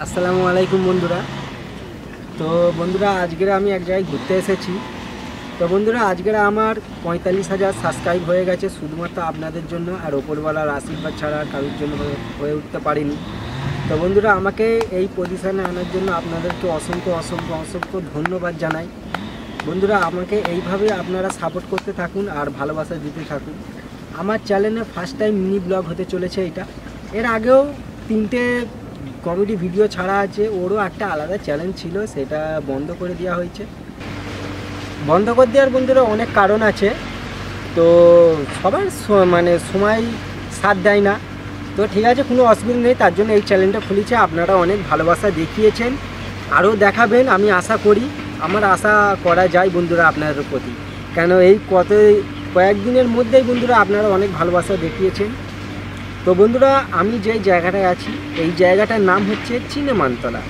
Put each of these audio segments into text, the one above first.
আসসালামু আলাইকুম বন্ধুরা। তো বন্ধুরা, আজকের আমি এক জায়গায় ঘুরতে এসেছি। তো বন্ধুরা, আজকের আমার 45,000 সাবস্ক্রাইব হয়ে গেছে শুধুমাত্র আপনাদের জন্য, আর ওপরওয়ালার আশীর্বাদ ছাড়া কারোর জন্য হয়ে উঠতে পারিনি। তো বন্ধুরা, আমাকে এই পজিশানে আনার জন্য আপনাদেরকে অসংখ্য অসংখ্য অসংখ্য ধন্যবাদ জানাই। বন্ধুরা, আমাকে এইভাবে আপনারা সাপোর্ট করতে থাকুন আর ভালোবাসা দিতে থাকুন। আমার চ্যানেলে ফার্স্ট টাইম মিনি ব্লগ হতে চলেছে এটা। এর আগেও 3টে কমেডি ভিডিও ছাড়া আছে, ওরও একটা আলাদা চ্যানেল ছিল, সেটা বন্ধ করে দেওয়া হয়েছে। বন্ধ করে দেওয়ার বন্ধুরা অনেক কারণ আছে, তো সবার সময় সাথ দেয় না। তো ঠিক আছে, কোনো অসুবিধা নেই, তার জন্য এই চ্যানেলটা খুলেছে। আপনারা অনেক ভালোবাসা দেখিয়েছেন, আরও দেখাবেন আমি আশা করি। আমার আশা করা যায় বন্ধুরা আপনাদের প্রতি, কেন এই কয়েকদিনের মধ্যেই বন্ধুরা আপনারা অনেক ভালোবাসা দেখিয়েছেন। তো বন্ধুরা, আমি যে জায়গাটায় আছি এই জায়গাটার নাম হচ্ছে চিনেমানতলা।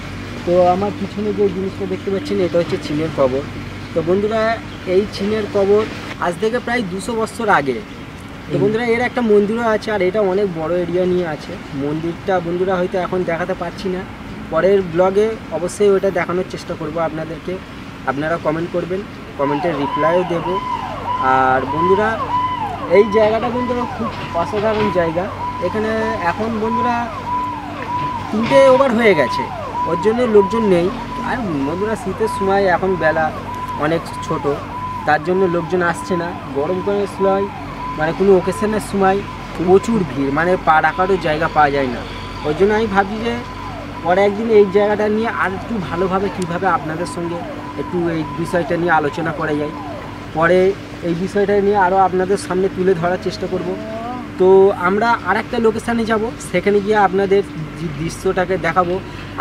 তো আমার পিছনে যে জিনিসটা দেখতে পাচ্ছেন এটা হচ্ছে চীনের কবর। তো বন্ধুরা, এই চীনের কবর আজ থেকে প্রায় 200 বছর আগে। তো বন্ধুরা, এর একটা মন্দিরও আছে, আর এটা অনেক বড় এরিয়া নিয়ে আছে। মন্দিরটা বন্ধুরা হয়তো এখন দেখাতে পারছি না, পরের ব্লগে অবশ্যই ওটা দেখানোর চেষ্টা করব আপনাদেরকে। আপনারা কমেন্ট করবেন, কমেন্টের রিপ্লাইও দেব। আর বন্ধুরা, এই জায়গাটা বন্ধুরা খুব অসাধারণ জায়গা। এখানে এখন বন্ধুরা 3টে ওভার হয়ে গেছে, ওর জন্য লোকজন নেই। আর বন্ধুরা, শীতের সময় এখন বেলা অনেক ছোট, তার জন্য লোকজন আসছে না। গরমকালের সময় কোনো ওকেশনের সময় প্রচুর ভিড়, পা রাখারও জায়গা পাওয়া যায় না। ওই জন্য আমি ভাবছি যে পরে একদিন এই জায়গাটা নিয়ে আর একটু ভালোভাবে কীভাবে আপনাদের সঙ্গে একটু এই বিষয়টা নিয়ে আলোচনা করা যায়। পরে এই বিষয়টা নিয়ে আরও আপনাদের সামনে তুলে ধরার চেষ্টা করব। তো আমরা আর একটা লোকেশানে যাব, সেখানে গিয়ে আপনাদের দৃশ্যটাকে দেখাবো।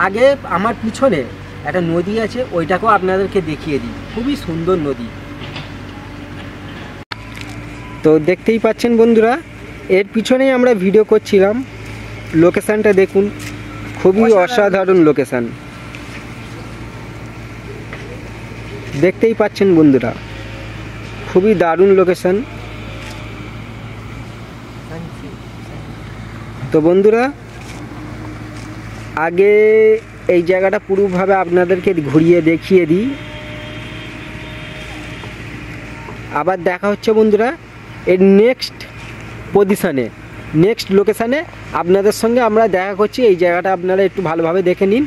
আগে আমার পিছনে একটা নদী আছে, ওইটাকেও আপনাদেরকে দেখিয়ে দিই, খুবই সুন্দর নদী। তো দেখতেই পাচ্ছেন বন্ধুরা, এর পিছনেই আমরা ভিডিও করছিলাম। লোকেশানটা দেখুন, খুবই অসাধারণ লোকেশান। দেখতেই পাচ্ছেন বন্ধুরা, খুবই দারুণ লোকেশান। তো বন্ধুরা, আগে এই জায়গাটা পুরোভাবে আপনাদেরকে ঘুরিয়ে দেখিয়ে দিই, আবার দেখা হচ্ছে বন্ধুরা এর নেক্সট পজিশানে, নেক্সট লোকেশানে আপনাদের সঙ্গে আমরা দেখা করছি। এই জায়গাটা আপনারা একটু ভালোভাবে দেখে নিন।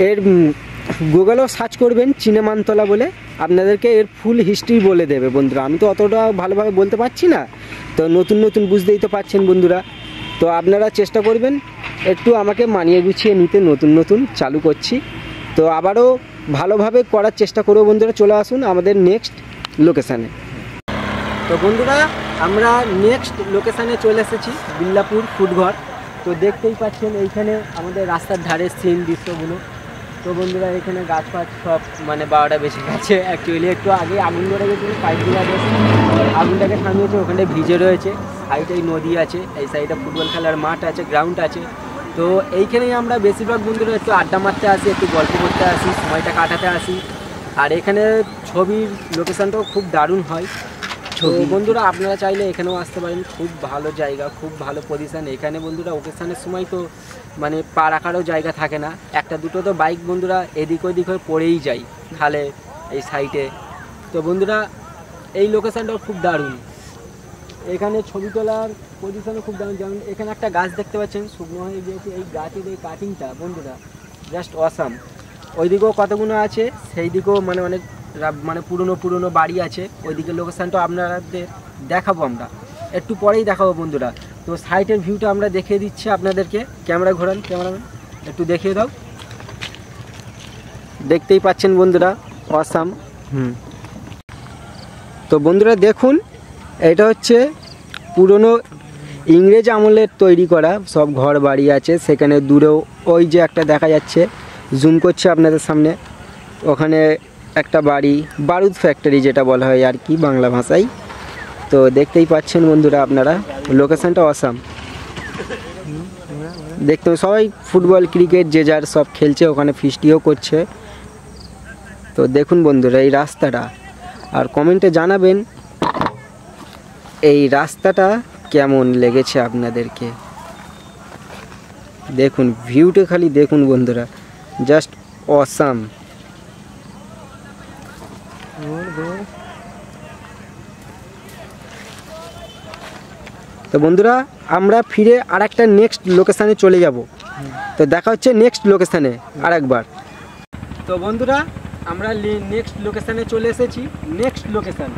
এর গুগলেও সার্চ করবেন চিনেমানতলা বলে, আপনাদেরকে এর ফুল হিস্ট্রি বলে দেবে বন্ধুরা। আমি তো অতটা ভালোভাবে বলতে পারছি না, তো নতুন নতুন বুঝতেই তো পারছেন বন্ধুরা। তো আপনারা চেষ্টা করবেন একটু আমাকে মানিয়ে গুছিয়ে নিতে, নতুন নতুন চালু করছি, তো আবারও ভালোভাবে করার চেষ্টা করব বন্ধুরা। চলে আসুন আমাদের নেক্সট লোকেশানে। তো বন্ধুরা, আমরা নেক্সট লোকেশানে চলে এসেছি, বিল্লাপুর ফুডঘর। তো দেখতেই পাচ্ছেন এইখানে আমাদের রাস্তার ধারের সিন দৃশ্যগুলো। তো বন্ধুরা, এখানে গাছ ফাছ সব 12টা বেশি গেছে। অ্যাকচুয়ালি একটু আগে আগুন ধরে গেছিলো, পাইপগুলো গেছে, আগুনটাকে থামিয়েছে, ওখানে ভিজে রয়েছে। সাইডে নদী আছে, এই সাইডে ফুটবল খেলার মাঠ আছে, গ্রাউন্ড আছে। তো এইখানেই আমরা বেশিরভাগ বন্ধুরা একটু আড্ডা মারতে আসি, একটু গল্প করতে আসি, সময়টা কাটাতে আসি। আর এখানে ছবির লোকেশানটাও খুব দারুণ হয়। তো বন্ধুরা, আপনারা চাইলে এখানেও আসতে পারেন, খুব ভালো জায়গা, খুব ভালো পজিশান। এখানে বন্ধুরা ওকেশানের সময় তো পা রাখারও জায়গা থাকে না, একটা দুটো তো বাইক বন্ধুরা এদিক ওদিক হয়ে পড়েই যায় খালে এই সাইডে। তো বন্ধুরা, এই লোকেশানটাও খুব দারুণ। এখানে ছবি তোলার পজিশনও খুব দারুণ। যেমন এখানে একটা গাছ দেখতে পাচ্ছেন, শুকনো হয়ে গিয়েছে। এই গাছের এই কাটিংটা বন্ধুরা জাস্ট অসাম। ওইদিকেও কতগুলো আছে, সেই দিকেও অনেক পুরনো বাড়ি আছে। ওইদিকে লোকেশানটা আপনাদের দেখাবো, আমরা একটু পরেই দেখাবো বন্ধুরা। তো সাইটের ভিউটা আমরা দেখিয়ে দিচ্ছি আপনাদেরকে। ক্যামেরা ঘোরান, ক্যামেরাম্যান একটু দেখিয়ে দাও। দেখতেই পাচ্ছেন বন্ধুরা, অসাম। তো বন্ধুরা দেখুন, এটা হচ্ছে পুরনো ইংরেজ আমলের তৈরি করা সব ঘর বাড়ি আছে। সেখানে দূরেও ওই যে একটা দেখা যাচ্ছে, জুম করছে আপনাদের সামনে, ওখানে একটা বাড়ি, বারুদ ফ্যাক্টরি যেটা বলা হয় আর কি বাংলা ভাষায়। তো দেখতেই পাচ্ছেন বন্ধুরা আপনারা, লোকেশানটা অসাম। দেখতে সবাই ফুটবল ক্রিকেট যে যার সব খেলছে, ওখানে ফিস্টিও করছে। তো দেখুন বন্ধুরা এই রাস্তাটা, আর কমেন্টে জানাবেন এই রাস্তাটা কেমন লেগেছে আপনাদেরকে। দেখুন ভিউটা খালি দেখুন বন্ধুরা। Just awesome. তো বন্ধুরা আমরা ফিরে আর একটা নেক্সট লোকেশানে চলে যাব। তো দেখা হচ্ছে নেক্সট লোকেশানে আর একবার। তো বন্ধুরা আমরা নেক্সট লোকেশানে চলে এসেছি। নেক্সট লোকেশান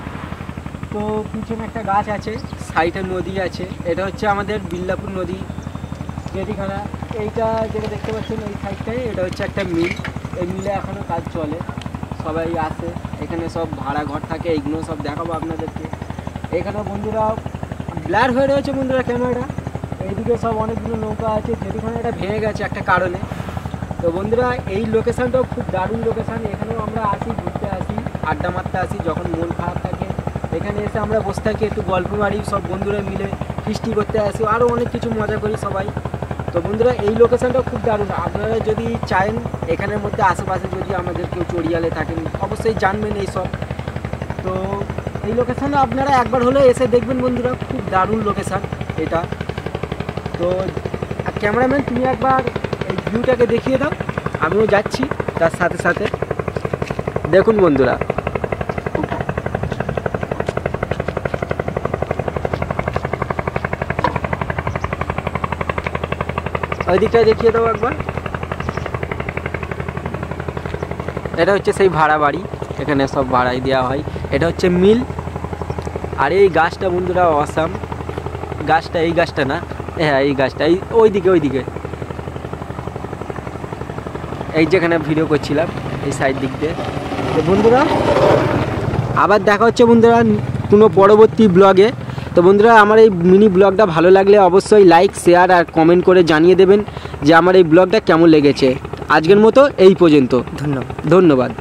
তো পিছনে একটা গাছ আছে, সাইডে নদী আছে। এটা হচ্ছে আমাদের বিল্লাপুর নদী যেদিখানা। এইটা যেটা দেখতে পাচ্ছেন এই সাইডটায়, এটা হচ্ছে একটা মিল। এই মিলে এখনও কাজ চলে, সবাই আসে এখানে, সব ভাড়া ঘর থাকে। এইগুলো সব দেখাবো আপনাদেরকে। এখানে বন্ধুরা ব্লার হয়ে রয়েছে বন্ধুরা ক্যামেরাটা। এইদিকে সব অনেকগুলো নৌকা আছে, যেদিখানে এটা ভেঙে গেছে একটা কারণে। তো বন্ধুরা এই লোকেশানটাও খুব দারুণ লোকেশান। এখানেও আমরা আসি, ঘুরতে আসি, আড্ডা মারতে আসি। যখন মন খারাপ থাকে এখানে এসে আমরা বসে থাকি, একটু গল্প মারি, সব বন্ধুরা মিলে ফিস্টি করতে আসি, আরও অনেক কিছু মজা করি সবাই। তো বন্ধুরা এই লোকেশানটাও খুব দারুণ। আপনারা যদি চান এখানের মধ্যে আশেপাশে যদি আমাদের কেউ চড়িয়ালে থাকেন অবশ্যই জানবেন এইসব। তো এই লোকেশানে আপনারা একবার হলে এসে দেখবেন বন্ধুরা, খুব দারুণ লোকেশান এটা। তো ক্যামেরাম্যান তুমি একবার এই ভিউটাকে দেখিয়ে দাও, আমিও যাচ্ছি তার সাথে সাথে। দেখুন বন্ধুরা ওই দিকটায় দেখিয়ে দাও একবার। এটা হচ্ছে সেই ভাড়া বাড়ি, এখানে সব ভাড়াই দেওয়া হয়। এটা হচ্ছে মিল। আর এই গাছটা বন্ধুরা অসাম। গাছটা এই গাছটা না, হ্যাঁ এই গাছটা, এই ওইদিকে এই যেখানে ভিডিও করছিলাম এই সাইড দিক দিয়ে। তো বন্ধুরা আবার দেখা হচ্ছে বন্ধুরা কোনো পরবর্তী ব্লগে। তো বন্ধুরা আমার এই মিনি ব্লগটা ভালো লাগলে অবশ্যই লাইক, শেয়ার আর কমেন্ট করে জানিয়ে দেবেন যে আমার এই ব্লগটা কেমন লেগেছে। আজকের মতো এই পর্যন্ত, ধন্যবাদ।